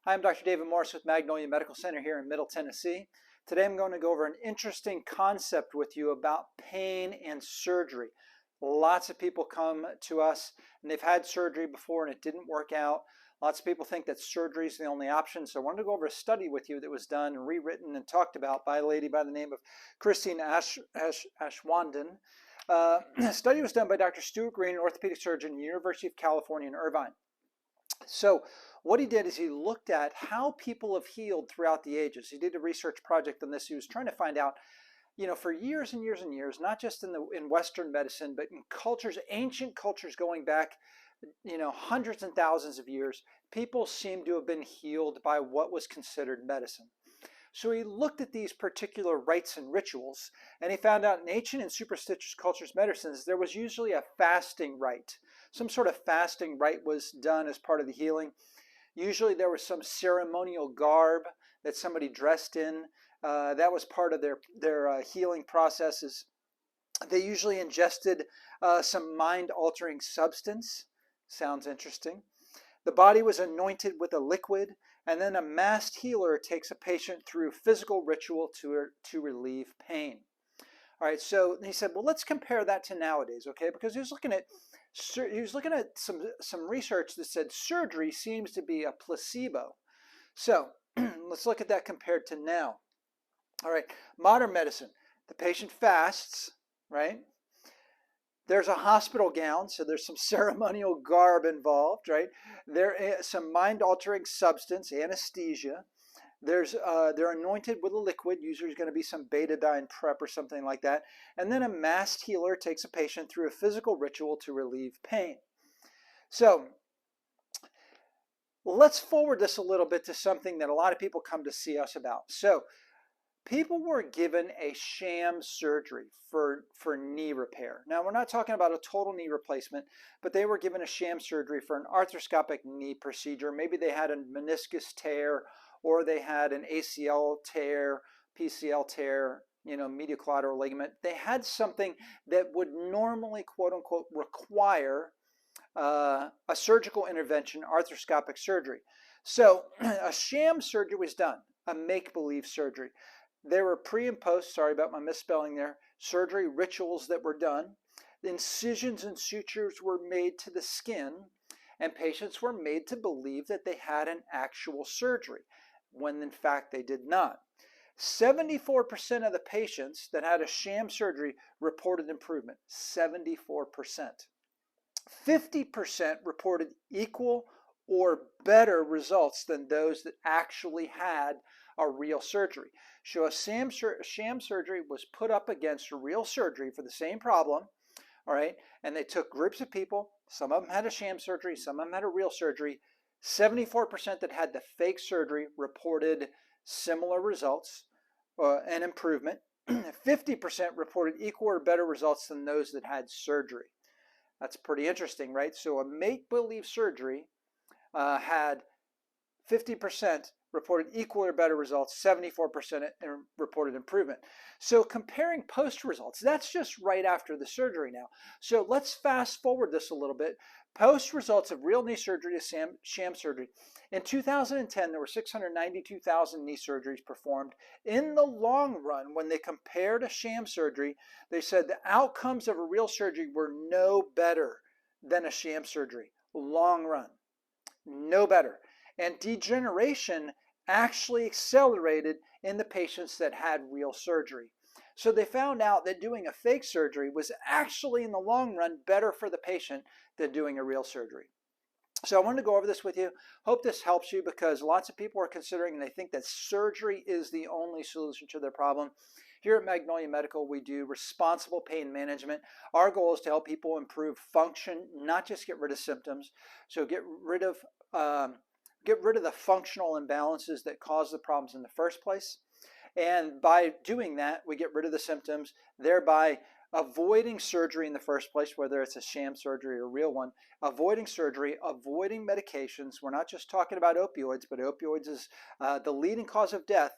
Hi, I'm Dr. David Morris with Magnolia Medical Center here in Middle Tennessee. Today I'm going to go over an interesting concept with you about pain and surgery. Lots of people come to us and they've had surgery before and it didn't work out. Lots of people think that surgery is the only option. So I wanted to go over a study with you that was done and rewritten and talked about by a lady by the name of Christine Ashwaubenon. The study was done by Dr. Stuart Green, an orthopedic surgeon, University of California in Irvine. So what he did is he looked at how people have healed throughout the ages. He did a research project on this. He was trying to find out, for years and years and years, not just in Western medicine, but in cultures, ancient cultures going back, hundreds and thousands of years, people seem to have been healed by what was considered medicine. So he looked at these particular rites and rituals, and he found out in ancient and superstitious cultures medicines, there was usually a fasting rite. Some sort of fasting rite was done as part of the healing. Usually there was some ceremonial garb that somebody dressed in. That was part of their healing processes. They usually ingested some mind-altering substance. Sounds interesting. The body was anointed with a liquid, and then a masked healer takes a patient through physical ritual to relieve pain. All right, so he said, well, let's compare that to nowadays, okay? Because he was looking at some research that said surgery seems to be a placebo. So let's look at that compared to now. All right, modern medicine, the patient fasts, right? There's a hospital gown, so there's some ceremonial garb involved, right? There is some mind-altering substance, anesthesia. They're anointed with a liquid, usually is going to be some betadine prep or something like that. And then a masked healer takes a patient through a physical ritual to relieve pain. So let's forward this a little bit to something that a lot of people come to see us about. So people were given a sham surgery for knee repair. Now, we're not talking about a total knee replacement, but they were given a sham surgery for an arthroscopic knee procedure. Maybe they had a meniscus tear, or they had an ACL tear, PCL tear, medial collateral ligament. They had something that would normally, quote unquote, require a surgical intervention, arthroscopic surgery. So a sham surgery was done, a make-believe surgery. There were pre and post, sorry about my misspelling there, surgery rituals that were done. Incisions and sutures were made to the skin, and patients were made to believe that they had an actual surgery, when in fact they did not. 74% of the patients that had a sham surgery reported improvement, 74%. 50% reported equal or better results than those that actually had a real surgery. So a sham surgery was put up against a real surgery for the same problem, all right? And they took groups of people. Some of them had a sham surgery, some of them had a real surgery. 74% that had the fake surgery reported similar results and improvement. 50% reported equal or better results than those that had surgery. That's pretty interesting, right? So a make-believe surgery had 50% reported equal or better results, 74% reported improvement. So comparing post results, that's just right after the surgery now. So let's fast forward this a little bit. Post results of real knee surgery to sham surgery. In 2010, there were 692,000 knee surgeries performed. In the long run, when they compared a sham surgery, they said the outcomes of a real surgery were no better than a sham surgery. Long run, no better. And degeneration actually accelerated in the patients that had real surgery. So they found out that doing a fake surgery was actually in the long run better for the patient than doing a real surgery. So I wanted to go over this with you. Hope this helps you, because lots of people are considering and they think that surgery is the only solution to their problem. Here at Magnolia Medical, we do responsible pain management. Our goal is to help people improve function, not just get rid of symptoms. So get rid of the functional imbalances that cause the problems in the first place. And by doing that, we get rid of the symptoms, thereby avoiding surgery in the first place, whether it's a sham surgery or a real one, avoiding surgery, avoiding medications. We're not just talking about opioids, but opioids is the leading cause of death,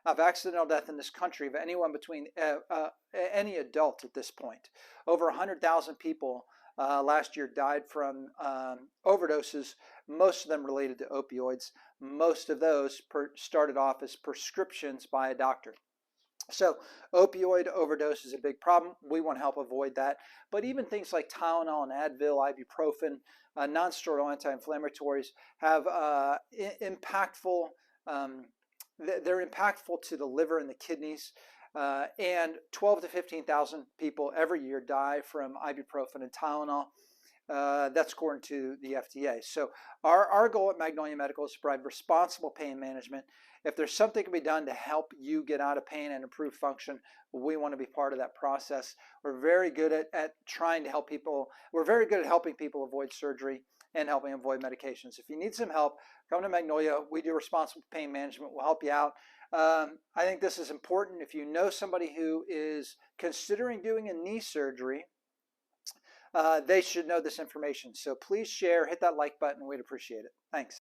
of accidental death in this country, of anyone between any adult at this point. Over 100,000 people last year died from overdoses most of them related to opioids. Most of those started off as prescriptions by a doctor. So opioid overdose is a big problem. We want to help avoid that. But even things like Tylenol and Advil, ibuprofen, non-steroidal anti-inflammatories have impactful, they're impactful to the liver and the kidneys. And 12 to 15,000 people every year die from ibuprofen and Tylenol. That's according to the FDA. So our goal at Magnolia Medical is to provide responsible pain management. If there's something to be done to help you get out of pain and improve function, we want to be part of that process. We're very good at trying to help people. We're very good at helping people avoid surgery and helping avoid medications. If you need some help, come to Magnolia. We do responsible pain management. We'll help you out. I think this is important. If you know somebody who is considering doing a knee surgery, they should know this information. So please share, hit that like button. We'd appreciate it. Thanks.